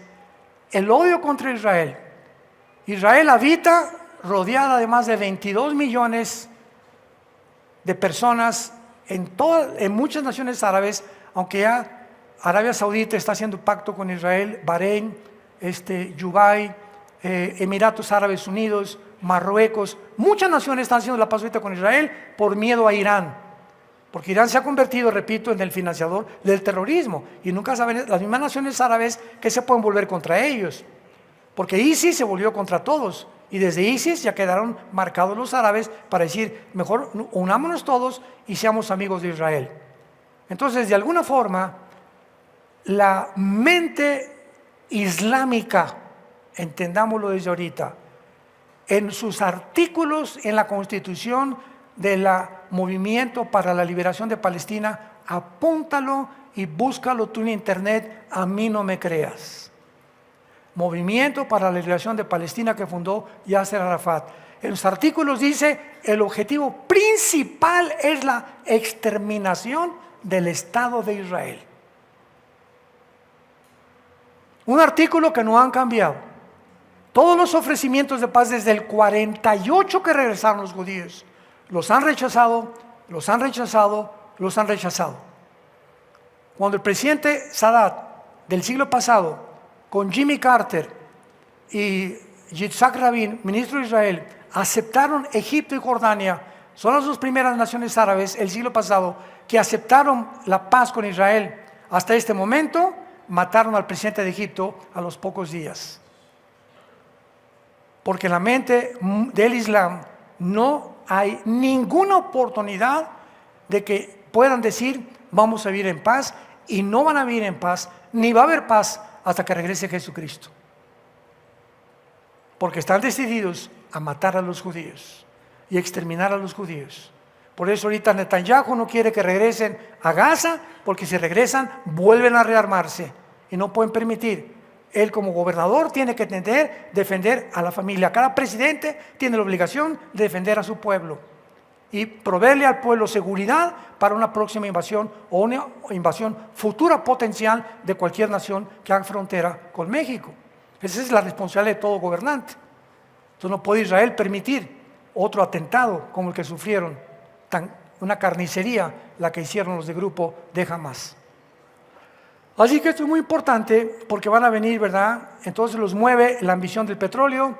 el odio contra Israel habita rodeada de más de 22 millones de personas en muchas naciones árabes, aunque ya Arabia Saudita está haciendo pacto con Israel, Bahrein, Dubái, Emiratos Árabes Unidos, Marruecos, muchas naciones están haciendo la paz ahorita con Israel por miedo a Irán, porque Irán se ha convertido, repito, en el financiador del terrorismo, y nunca saben las mismas naciones árabes que se pueden volver contra ellos, porque ISIS se volvió contra todos, y desde ISIS ya quedaron marcados los árabes para decir, mejor unámonos todos y seamos amigos de Israel. Entonces, de alguna forma, la mente islámica, entendámoslo desde ahorita, en sus artículos en la Constitución del Movimiento para la Liberación de Palestina. Apúntalo y búscalo tú en internet, a mí no me creas. Movimiento para la Liberación de Palestina que fundó Yasser Arafat. En los artículos dice, el objetivo principal es la exterminación del Estado de Israel. Un artículo que no han cambiado. Todos los ofrecimientos de paz desde el 48 que regresaron los judíos, los han rechazado, los han rechazado, los han rechazado. Cuando el presidente Sadat del siglo pasado, con Jimmy Carter y Yitzhak Rabin, ministro de Israel, aceptaron Egipto y Jordania, son las dos primeras naciones árabes el siglo pasado que aceptaron la paz con Israel. Hasta este momento mataron al presidente de Egipto a los pocos días. Porque en la mente del Islam no hay ninguna oportunidad de que puedan decir vamos a vivir en paz, y no van a vivir en paz, ni va a haber paz hasta que regrese Jesucristo. Porque están decididos a matar a los judíos y exterminar a los judíos. Por eso ahorita Netanyahu no quiere que regresen a Gaza, porque si regresan vuelven a rearmarse y no pueden permitir. Él como gobernador tiene que defender a la familia. Cada presidente tiene la obligación de defender a su pueblo y proveerle al pueblo seguridad para una próxima invasión o una invasión futura potencial de cualquier nación que haga frontera con México. Esa es la responsabilidad de todo gobernante. Entonces no puede Israel permitir otro atentado como el que sufrieron, una carnicería la que hicieron los de grupo de Hamas. Así que esto es muy importante porque van a venir, ¿verdad? Entonces los mueve la ambición del petróleo.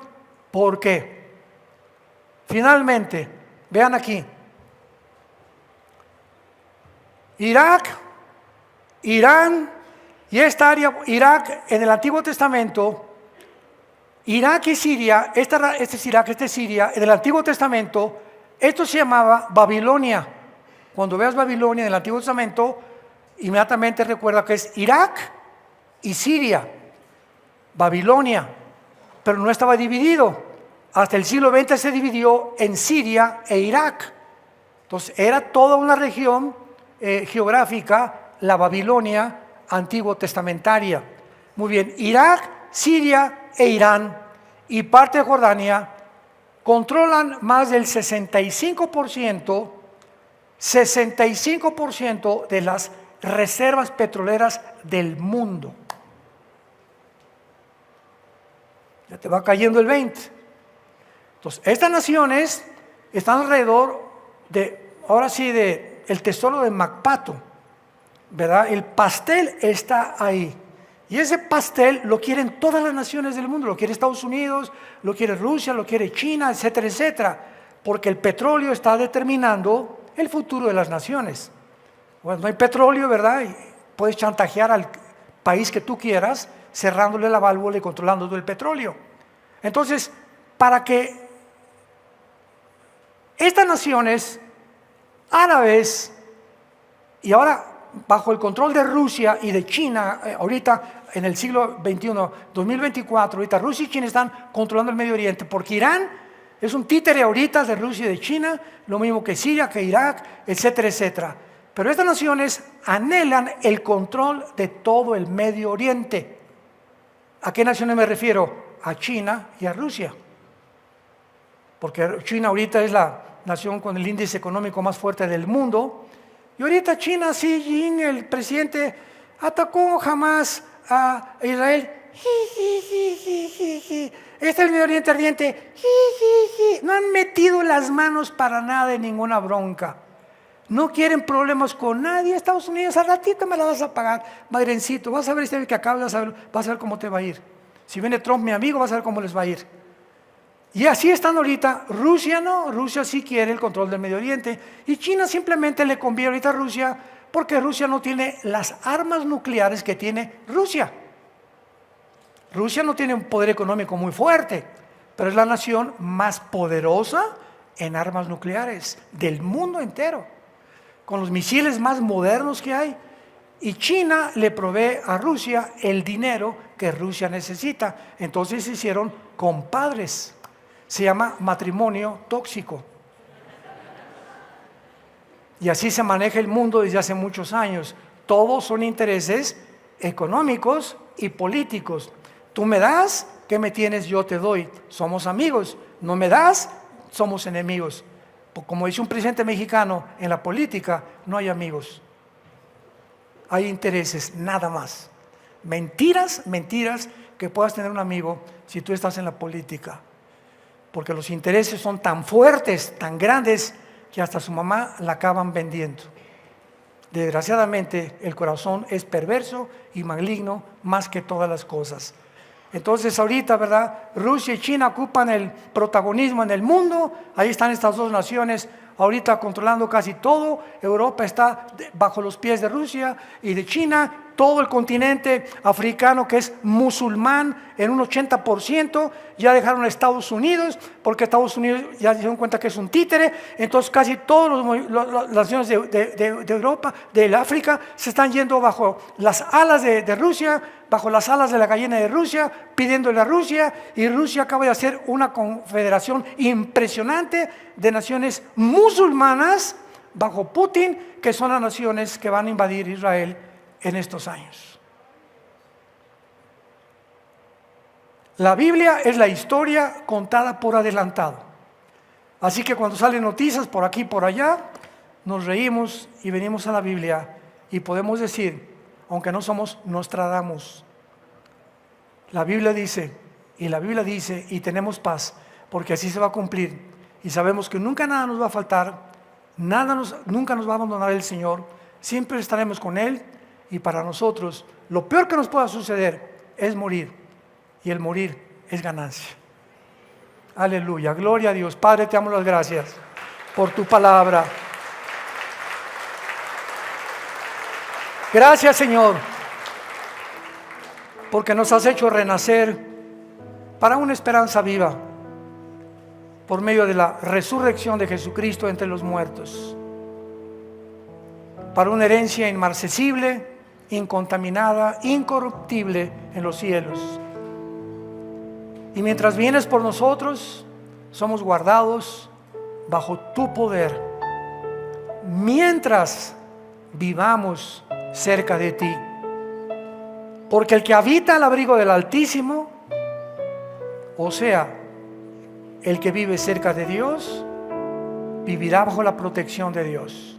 ¿Por qué? Finalmente, vean aquí. Irak, Irán y esta área, Irak en el Antiguo Testamento, Irak y Siria, este es Irak, este es Siria, en el Antiguo Testamento, esto se llamaba Babilonia. Cuando veas Babilonia en el Antiguo Testamento, inmediatamente recuerda que es Irak y Siria, Babilonia, pero no estaba dividido. Hasta el siglo XX se dividió en Siria e Irak. Entonces era toda una región geográfica, la Babilonia antiguo testamentaria. Muy bien, Irak, Siria e Irán y parte de Jordania controlan más del 65% de las reservas petroleras del mundo. Ya te va cayendo el 20. Entonces, estas naciones están alrededor de, ahora sí, de el tesoro de Macpato, ¿verdad? El pastel está ahí. Y ese pastel lo quieren todas las naciones del mundo, lo quiere Estados Unidos, lo quiere Rusia, lo quiere China, etcétera, etcétera, porque el petróleo está determinando el futuro de las naciones. Bueno, no hay petróleo, ¿verdad? Y puedes chantajear al país que tú quieras, cerrándole la válvula y controlando todo el petróleo. Entonces, para que estas naciones árabes, y ahora bajo el control de Rusia y de China, ahorita en el siglo XXI, 2024, ahorita Rusia y China están controlando el Medio Oriente, porque Irán es un títere ahorita de Rusia y de China, lo mismo que Siria, que Irak, etcétera, etcétera. Pero estas naciones anhelan el control de todo el Medio Oriente. ¿A qué naciones me refiero? A China y a Rusia. Porque China ahorita es la nación con el índice económico más fuerte del mundo. Y ahorita China, Xi Jinping, el presidente, atacó jamás a Israel. Este es el Medio Oriente ardiente. No han metido las manos para nada en ninguna bronca. No quieren problemas con nadie. Estados Unidos, al ratito me la vas a pagar, madrencito. Vas a ver este que acaba, vas a ver cómo te va a ir. Si viene Trump, mi amigo, vas a ver cómo les va a ir. Y así están ahorita. Rusia no, Rusia sí quiere el control del Medio Oriente. Y China simplemente le conviene ahorita a Rusia porque Rusia no tiene las armas nucleares que tiene Rusia. Rusia no tiene un poder económico muy fuerte, pero es la nación más poderosa en armas nucleares del mundo entero, con los misiles más modernos que hay. Y China le provee a Rusia el dinero que Rusia necesita. Entonces se hicieron compadres. Se llama matrimonio tóxico. Y así se maneja el mundo desde hace muchos años. Todos son intereses económicos y políticos. Tú me das, ¿qué me tienes? Yo te doy. Somos amigos. No me das, somos enemigos. Como dice un presidente mexicano, en la política no hay amigos. Hay intereses, nada más. Mentiras que puedas tener un amigo si tú estás en la política. Porque los intereses son tan fuertes, tan grandes, que hasta su mamá la acaban vendiendo. Desgraciadamente, el corazón es perverso y maligno más que todas las cosas. Entonces ahorita, ¿verdad? Rusia y China ocupan el protagonismo en el mundo. Ahí están estas dos naciones ahorita controlando casi todo. Europa está bajo los pies de Rusia y de China. Todo el continente africano, que es musulmán en un 80%, ya dejaron a Estados Unidos, porque Estados Unidos ya se dieron cuenta que es un títere. Entonces casi todas las naciones de Europa, del África, se están yendo bajo las alas de Rusia, bajo las alas de la gallina de Rusia, pidiéndole a Rusia, y Rusia acaba de hacer una confederación impresionante de naciones musulmanas bajo Putin, que son las naciones que van a invadir Israel en estos años. La Biblia es la historia contada por adelantado. Así que cuando salen noticias por aquí y por allá, nos reímos y venimos a la Biblia y podemos decir, aunque no somos Nostradamus, la Biblia dice, y tenemos paz, porque así se va a cumplir. Y sabemos que nunca nada nos va a faltar, nunca nos va a abandonar el Señor, siempre estaremos con Él. Y para nosotros, lo peor que nos pueda suceder es morir. Y el morir es ganancia. Aleluya, gloria a Dios. Padre, te damos las gracias por tu palabra. Gracias, Señor, porque nos has hecho renacer para una esperanza viva por medio de la resurrección de Jesucristo entre los muertos, para una herencia inmarcesible, incontaminada, incorruptible en los cielos. Y mientras vienes por nosotros, somos guardados bajo tu poder, mientras vivamos cerca de ti. Porque el que habita al abrigo del Altísimo, o sea, el que vive cerca de Dios, vivirá bajo la protección de Dios.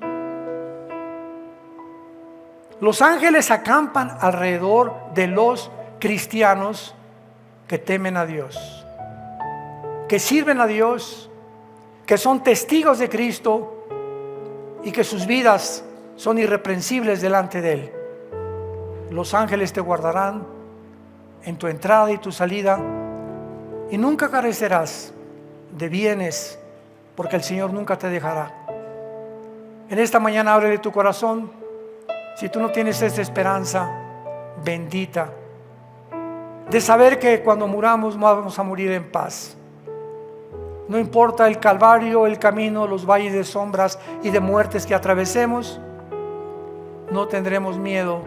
Los ángeles acampan alrededor de los cristianos que temen a Dios, que sirven a Dios, que son testigos de Cristo y que sus vidas son irreprensibles delante de Él. Los ángeles te guardarán en tu entrada y tu salida y nunca carecerás de bienes, porque el Señor nunca te dejará. En esta mañana ábrele tu corazón. Si tú no tienes esta esperanza bendita de saber que cuando muramos vamos a morir en paz, no importa el calvario, el camino, los valles de sombras y de muertes que atravesemos, no tendremos miedo,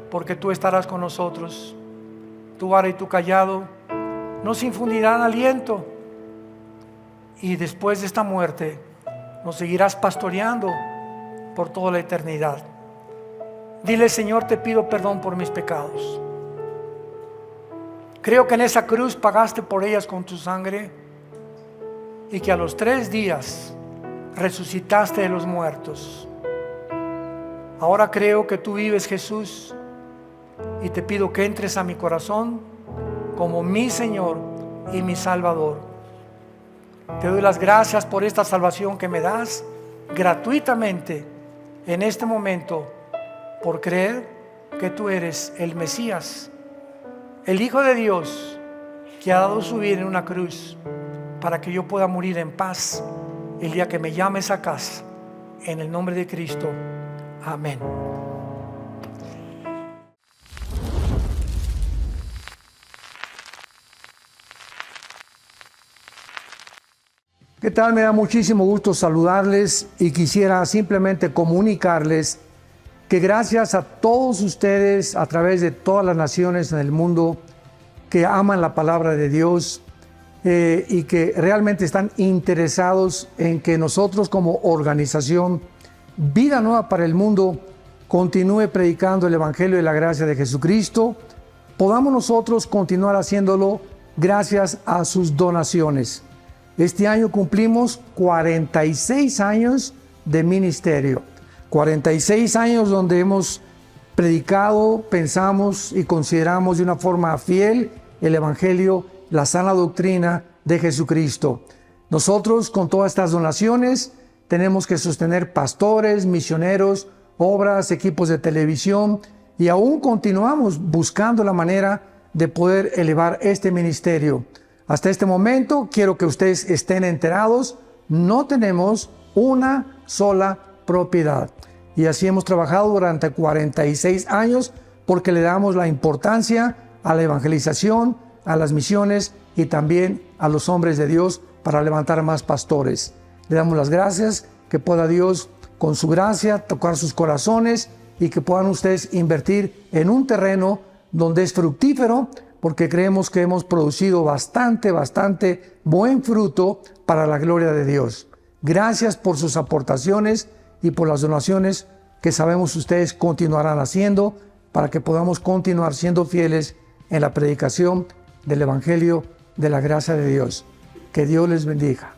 porque tú estarás con nosotros. Tu vara y tu callado nos infundirán aliento, y después de esta muerte nos seguirás pastoreando por toda la eternidad. Dile: Señor, te pido perdón por mis pecados. Creo que en esa cruz pagaste por ellas con tu sangre, y que a los 3 días resucitaste de los muertos. Ahora creo que tú vives, Jesús, y te pido que entres a mi corazón como mi Señor y mi Salvador. Te doy las gracias por esta salvación que me das gratuitamente en este momento, por creer que tú eres el Mesías, el Hijo de Dios, que ha dado su vida en una cruz para que yo pueda morir en paz el día que me llames a casa. En el nombre de Cristo, amén. ¿Qué tal? Me da muchísimo gusto saludarles y quisiera simplemente comunicarles que gracias a todos ustedes a través de todas las naciones en el mundo que aman la palabra de Dios, y que realmente están interesados en que nosotros como organización Vida Nueva para el Mundo continúe predicando el Evangelio de la gracia de Jesucristo, podamos nosotros continuar haciéndolo gracias a sus donaciones. Este año cumplimos 46 años de ministerio, 46 años donde hemos predicado, pensamos y consideramos de una forma fiel el Evangelio, la sana doctrina de Jesucristo. Nosotros con todas estas donaciones tenemos que sostener pastores, misioneros, obras, equipos de televisión y aún continuamos buscando la manera de poder elevar este ministerio. Hasta este momento quiero que ustedes estén enterados, no tenemos una sola propiedad. Y así hemos trabajado durante 46 años porque le damos la importancia a la evangelización, a las misiones y también a los hombres de Dios para levantar más pastores. Le damos las gracias, que pueda Dios con su gracia tocar sus corazones y que puedan ustedes invertir en un terreno donde es fructífero, porque creemos que hemos producido bastante buen fruto para la gloria de Dios. Gracias por sus aportaciones y por las donaciones que sabemos ustedes continuarán haciendo para que podamos continuar siendo fieles en la predicación del Evangelio de la gracia de Dios. Que Dios les bendiga.